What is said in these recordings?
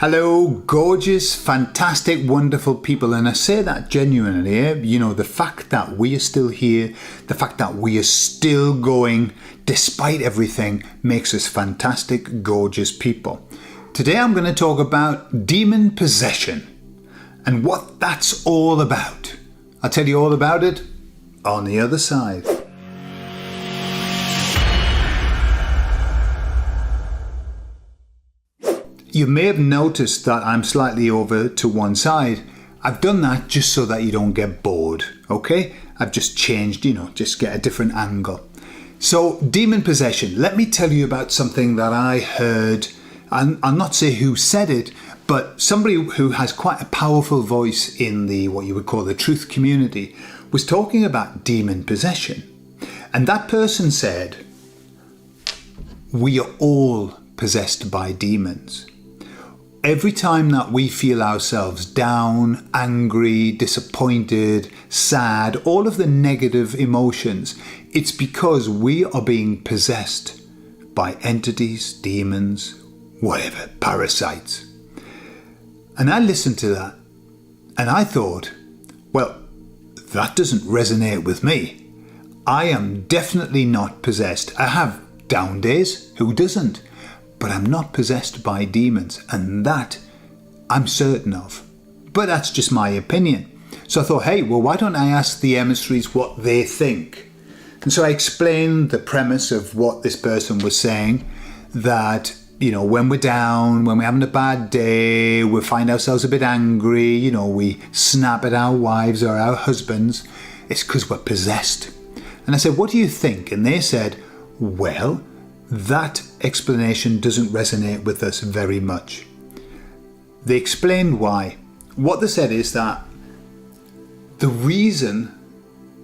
Hello, gorgeous, fantastic, wonderful people. And I say that genuinely. You know, the fact that we are still here, the fact that we are still going despite everything makes us fantastic, gorgeous people. Today I'm going to talk about demon possession and what that's all about. I'll tell you all about it on the other side. You may have noticed that I'm slightly over to one side. I've done that just so that you don't get bored, okay? I've just changed, just get a different angle. So, demon possession. Let me tell you about something that I heard. I'll not say who said it, but somebody who has quite a powerful voice in the, what you would call the truth community, was talking about demon possession. And that person said, we are all possessed by demons. Every time that we feel ourselves down, angry, disappointed, sad, all of the negative emotions, it's because we are being possessed by entities, demons, whatever, parasites. And I listened to that and I thought, well, that doesn't resonate with me. I am definitely not possessed. I have down days, who doesn't? But I'm not possessed by demons, and that I'm certain of. But that's just my opinion. So I thought, hey, well, why don't I ask the emissaries what they think? And so I explained the premise of what this person was saying, that, when we're down, when we're having a bad day, we find ourselves a bit angry, we snap at our wives or our husbands, it's because we're possessed. And I said, what do you think? And they said, well, that explanation doesn't resonate with us very much. They explained why. What they said is that the reason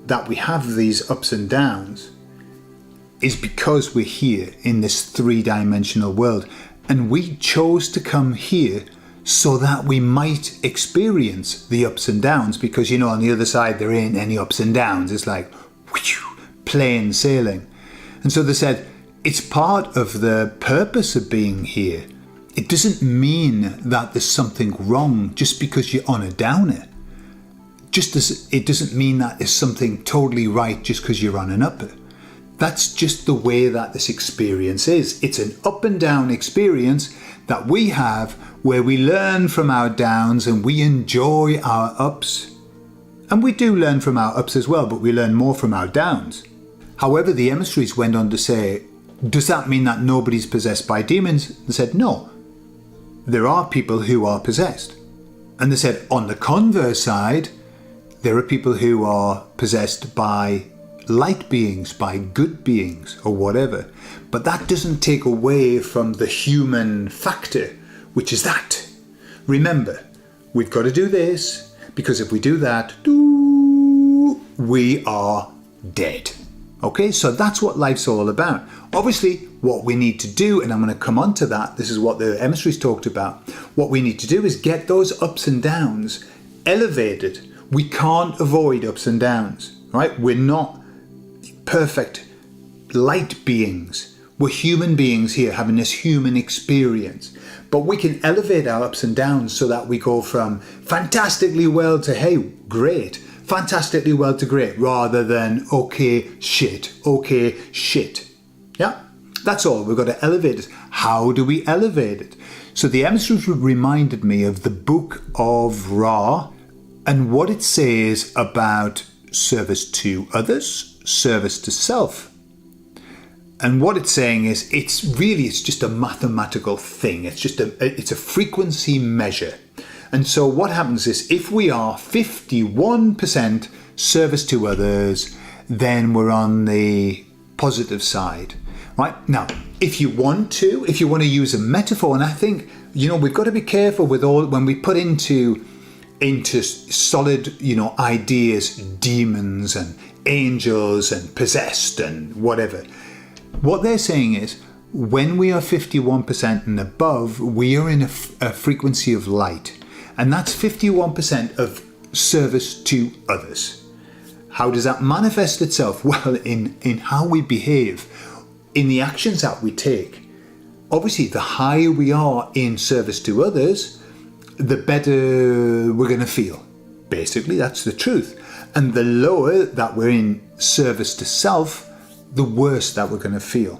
that we have these ups and downs is because we're here in this three-dimensional world, and we chose to come here so that we might experience the ups and downs, because on the other side there ain't any ups and downs. It's like whew, plain sailing. And so they said, it's part of the purpose of being here. It doesn't mean that there's something wrong just because you're on a downer. Just as it doesn't mean that there's something totally right just because you're on an upper. That's just the way that this experience is. It's an up and down experience that we have, where we learn from our downs and we enjoy our ups. And we do learn from our ups as well, but we learn more from our downs. However, the emissaries went on to say, does that mean that nobody's possessed by demons? They said, no. There are people who are possessed. And they said, on the converse side, there are people who are possessed by light beings, by good beings, or whatever. But that doesn't take away from the human factor, which is that. Remember, we've got to do this, because if we do that, we are dead. Okay, so that's what life's all about. Obviously, what we need to do, and I'm going to come on to that, this is what the emissaries talked about, what we need to do is get those ups and downs elevated. We can't avoid ups and downs, right? We're not perfect light beings. We're human beings here having this human experience. But we can elevate our ups and downs so that we go from fantastically well to, hey, great. Fantastically well to great, rather than okay, shit. Yeah, that's all. We've got to elevate it. How do we elevate it? So the emissaries reminded me of the book of Ra and what it says about service to others, service to self. And what it's saying is, it's just a mathematical thing. It's a frequency measure. And so what happens is, if we are 51% service to others, then we're on the positive side, right? Now, if you want to use a metaphor, and I think, we've got to be careful with when we put into solid, ideas, demons and angels and possessed and whatever. What they're saying is, when we are 51% and above, we are in a frequency of light. And that's 51% of service to others. How does that manifest itself? Well, in how we behave, in the actions that we take. obviously the higher we are in service to others, the better we're going to feel. Basically, that's the truth. And the lower that we're in service to self, the worse that we're going to feel.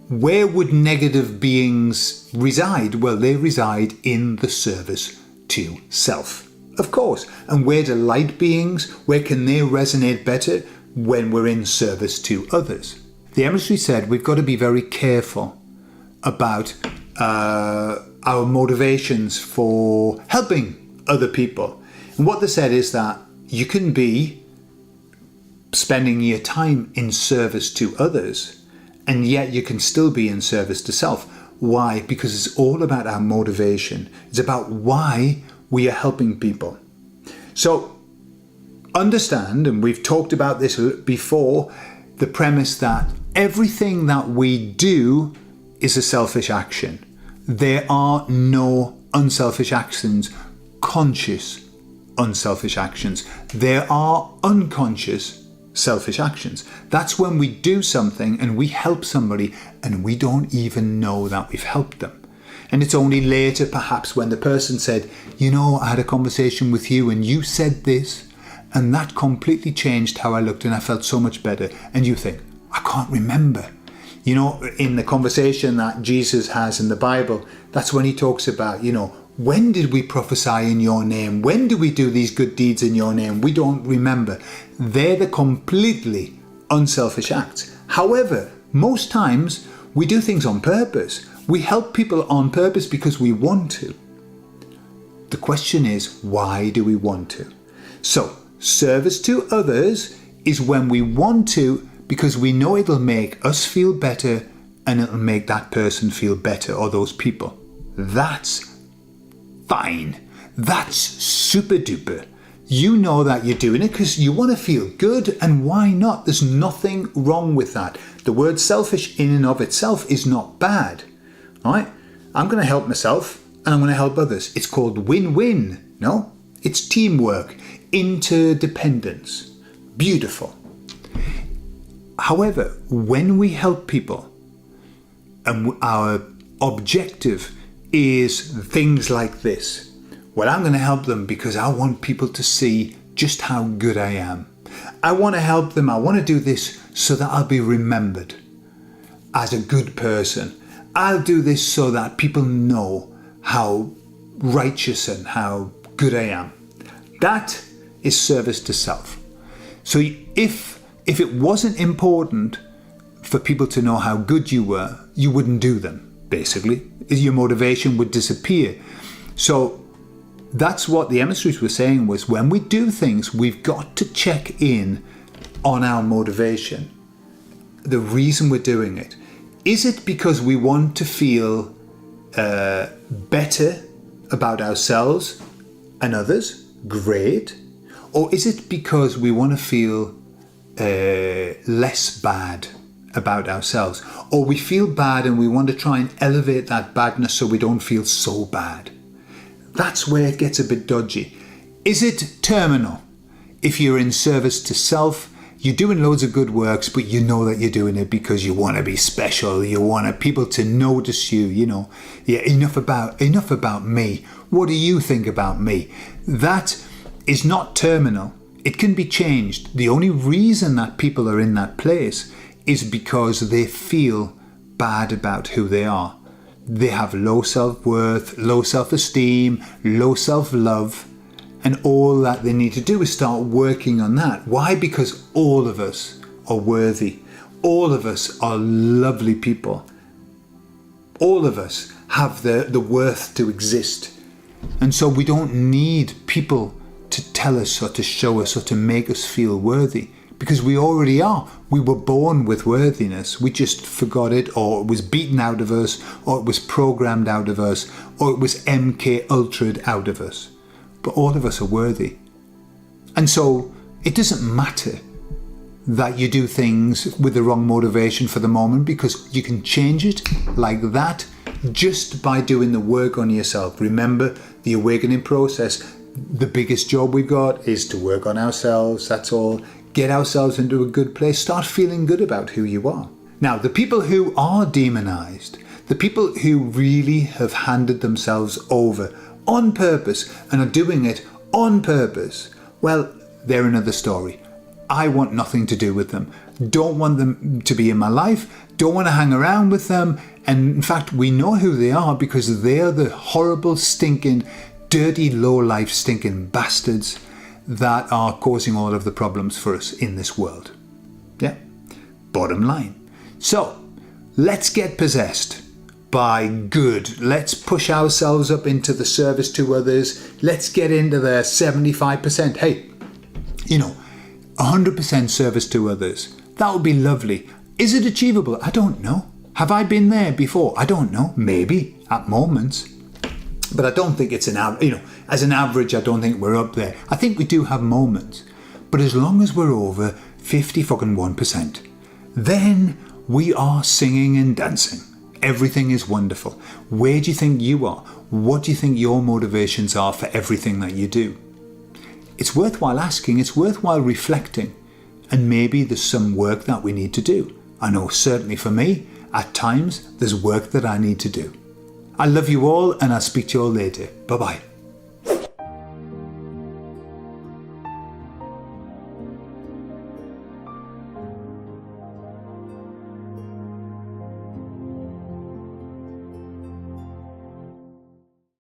Where would negative beings reside? Well, they reside in the service to self, of course. And where do light beings, where can they resonate better? When we're in service to others. The emissary said we've got to be very careful about our motivations for helping other people. And what they said is that you can be spending your time in service to others, and yet you can still be in service to self. Why? Because it's all about our motivation. It's about why we are helping people. So understand, and we've talked about this before, the premise that everything that we do is a selfish action. There are no unselfish actions, conscious unselfish actions. There are unconscious selfish actions. That's when we do something and we help somebody and we don't even know that we've helped them. And it's only later, perhaps, when the person said, you know, I had a conversation with you and you said this, and that completely changed how I looked and I felt so much better. And you think, I can't remember. You know, in the conversation that Jesus has in the Bible, that's when he talks about, you know, when did we prophesy in your name? When do we do these good deeds in your name? We don't remember. They're the completely unselfish acts. However, most times we do things on purpose. We help people on purpose because we want to. The question is, why do we want to? So, service to others is when we want to because we know it'll make us feel better and it'll make that person feel better, or those people. That's fine. That's super duper. You know that you're doing it because you want to feel good, and why not? There's nothing wrong with that. The word selfish in and of itself is not bad. All right? I'm going to help myself and I'm going to help others. It's called win-win. No? It's teamwork, interdependence. Beautiful. However, when we help people and our objective is things like this, well, I'm going to help them because I want people to see just how good I am. I want to help them. I want to do this so that I'll be remembered as a good person. I'll do this so that people know how righteous and how good I am. That is service to self. So if it wasn't important for people to know how good you were, you wouldn't do them, basically. Your motivation would disappear. So that's what the emissaries were saying, was when we do things, we've got to check in on our motivation. The reason we're doing it. Is it because we want to feel better about ourselves and others? Great. Or is it because we want to feel less bad about ourselves? Or we feel bad and we want to try and elevate that badness so we don't feel so bad? That's where it gets a bit dodgy. Is it terminal? If you're in service to self, you're doing loads of good works, but you know that you're doing it because you want to be special. You want people to notice you, you know. Yeah, enough about me. What do you think about me? That is not terminal. It can be changed. The only reason that people are in that place is because they feel bad about who they are. They have low self-worth, low self-esteem, low self-love, and all that they need to do is start working on that. Why? Because all of us are worthy. All of us are lovely people. All of us have the worth to exist. And so we don't need people to tell us or to show us or to make us feel worthy, because we already are. We were born with worthiness. We just forgot it, or it was beaten out of us, or it was programmed out of us, or it was MK Ultra'd out of us. But all of us are worthy. And so it doesn't matter that you do things with the wrong motivation for the moment, because you can change it like that just by doing the work on yourself. Remember, the awakening process, the biggest job we've got is to work on ourselves. That's all. Get ourselves into a good place. Start feeling good about who you are. Now, the people who are demonized, The people who really have handed themselves over on purpose and are doing it on purpose, well, they're another story. I want nothing to do with them. Don't want them to be in my life. Don't want to hang around with them. And in fact, we know who they are because they are the horrible, stinking, dirty, low-life, stinking bastards that are causing all of the problems for us in this world. Yeah, bottom line. So, let's get possessed by good. Let's push ourselves up into the service to others. Let's get into the 75%. Hey, 100% service to others. That would be lovely. Is it achievable? I don't know. Have I been there before? I don't know. Maybe at moments. But I don't think it's as an average, I don't think we're up there. I think we do have moments. But as long as we're over 50% then we are singing and dancing. Everything is wonderful. Where do you think you are? What do you think your motivations are for everything that you do? It's worthwhile asking, it's worthwhile reflecting, and maybe there's some work that we need to do. I know certainly for me, at times, there's work that I need to do. I love you all, and I'll speak to you all later. Bye-bye.